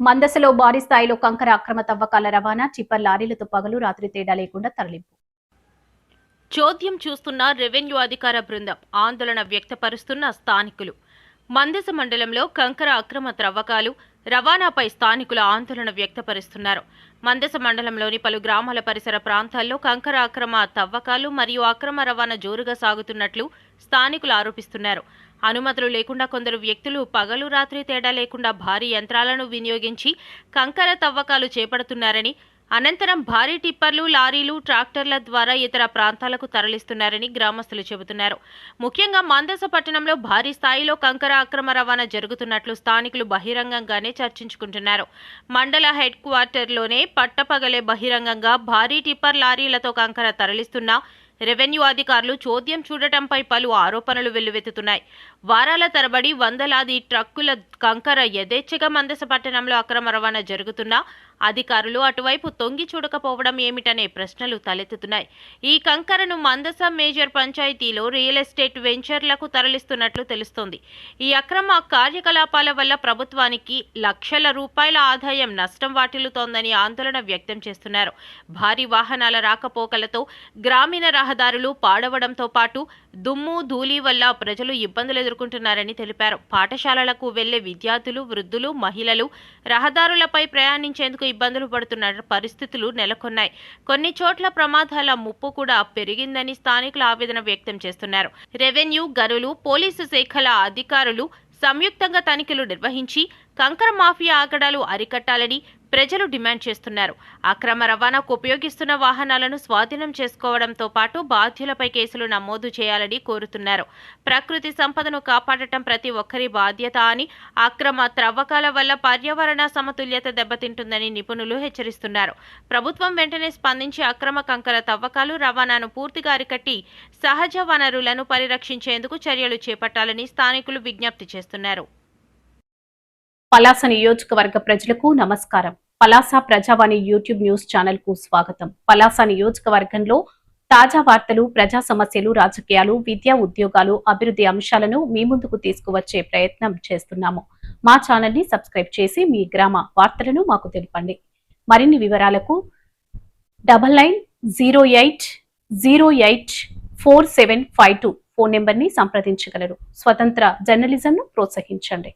మందసలో భారీ స్థాయిలో కంకర అక్రమ తవ్వకాల రవాణా, టిప్పర్ లారీలతో పగలు రాత్రి తేడా లేకుండా తరలింపు. చోద్యం చూస్తున్న రెవెన్యూ అధికార బృందం, ఆందోళన వ్యక్తపరుస్తున్న స్థానికులు. మందస మండలంలో కంకర అక్రమ త్రవ్వకాలు, రవాణాపై స్థానికులు ఆందోళన వ్యక్తపరుస్తున్నారు. మందస మండలంలోని పలు గ్రామాల పరిసర ప్రాంతాల్లో కంకర అక్రమ తవ్వకాలు మరియు అక్రమ రవాణా జోరుగా సాగుతున్నట్లు స్థానికులు ఆరోపిస్తున్నారు. అనుమతులు లేకుండా కొందరు వ్యక్తులు పగలు రాత్రి తేడా లేకుండా భారీ యంత్రాలను వినియోగించి కంకర తవ్వకాలు చేపడుతున్నారని, అనంతరం భారీ టిప్పర్లు, లారీలు, ట్రాక్టర్ల ద్వారా ఇతర ప్రాంతాలకు తరలిస్తున్నారని గ్రామస్తులు చెబుతున్నారు. ముఖ్యంగా మందస పట్టణంలో భారీ స్థాయిలో కంకర అక్రమ రవాణా జరుగుతున్నట్లు స్థానికులు బహిరంగంగానే చర్చించుకుంటున్నారు. మండల హెడ్ క్వార్టర్లోనే పట్టపగలే బహిరంగంగా భారీ టిప్పర్ లారీలతో కంకర తరలిస్తున్నా రెవెన్యూ అధికారులు చోద్యం చూడటంపై పలు ఆరోపణలు వెల్లువెత్తుతున్నాయి. వారాల తరబడి వందలాది ట్రక్కుల కంకర యథేచ్ఛగా మందస పట్టణంలో అక్రమ రవాణా జరుగుతున్నా అధికారులు అటువైపు తొంగి చూడకపోవడం ఏమిటనే ప్రశ్నలు తలెత్తుతున్నాయి. ఈ కంకరను మందస మేజర్ పంచాయతీలో రియల్ ఎస్టేట్ వెంచర్లకు తరలిస్తున్నట్లు తెలుస్తోంది. ఈ అక్రమ కార్యకలాపాల వల్ల ప్రభుత్వానికి లక్షల రూపాయల ఆదాయం నష్టం వాటిల్లుతోందని ఆందోళన వ్యక్తం చేస్తున్నారు. భారీ వాహనాల రాకపోకలతో గ్రామీణ రహదారులు పాడవడంతో పాటు దుమ్ము, ధూళి వల్ల ప్రజలు ఇబ్బందులు ఎదుర్కొంటున్నారని తెలిపారు. పాఠశాలలకు వెళ్లే విద్యార్థులు, వృద్ధులు, మహిళలు రహదారులపై ప్రయాణించేందుకు ఇబ్బందులు పడుతున్న పరిస్థితులు నెలకొన్నాయి. కొన్ని చోట్ల ప్రమాదాల ముప్పు కూడా పెరిగిందని స్థానికులు ఆవేదన వ్యక్తం చేస్తున్నారు. రెవెన్యూ, గనులు, పోలీసు శాఖల అధికారులు సంయుక్తంగా తనిఖీలు నిర్వహించి కంకర మాఫియా ఆగడాలు అరికట్టాలని ప్రజలు డిమాండ్ చేస్తున్నారు. అక్రమ రవాణాకు ఉపయోగిస్తున్న వాహనాలను స్వాధీనం చేసుకోవడంతో పాటు బాధ్యులపై కేసులు నమోదు చేయాలని కోరుతున్నారు. ప్రకృతి సంపదను కాపాడటం ప్రతి ఒక్కరి బాధ్యత అని, అక్రమ త్రవ్వకాల వల్ల పర్యావరణ సమతుల్యత దెబ్బతింటుందని నిపుణులు హెచ్చరిస్తున్నారు. ప్రభుత్వం వెంటనే స్పందించి అక్రమ కంకర తవ్వకాలు, రవాణాను పూర్తిగా అరికట్టి సహజ వనరులను పరిరక్షించేందుకు చర్యలు చేపట్టాలని స్థానికులు విజ్ఞప్తి చేస్తున్నారు. పలాస నియోజకవర్గ ప్రజలకు నమస్కారం. పలాస ప్రజావాణి యూట్యూబ్ న్యూస్ ఛానల్ కు స్వాగతం. పలాస నియోజకవర్గంలో తాజా వార్తలు, ప్రజా సమస్యలు, రాజకీయాలు, విద్యా, ఉద్యోగాలు, అభివృద్ధి అంశాలను మీ ముందుకు తీసుకువచ్చే ప్రయత్నం చేస్తున్నాము. మా ఛానల్ ని సబ్స్క్రైబ్ చేసి మీ గ్రామ వార్తలను మాకు తెలపండి. మరిన్ని వివరాలకు 9908084752 ఫోన్ నెంబర్ ని సంప్రదించగలరు. స్వతంత్ర జర్నలిజంను ప్రోత్సహించండి.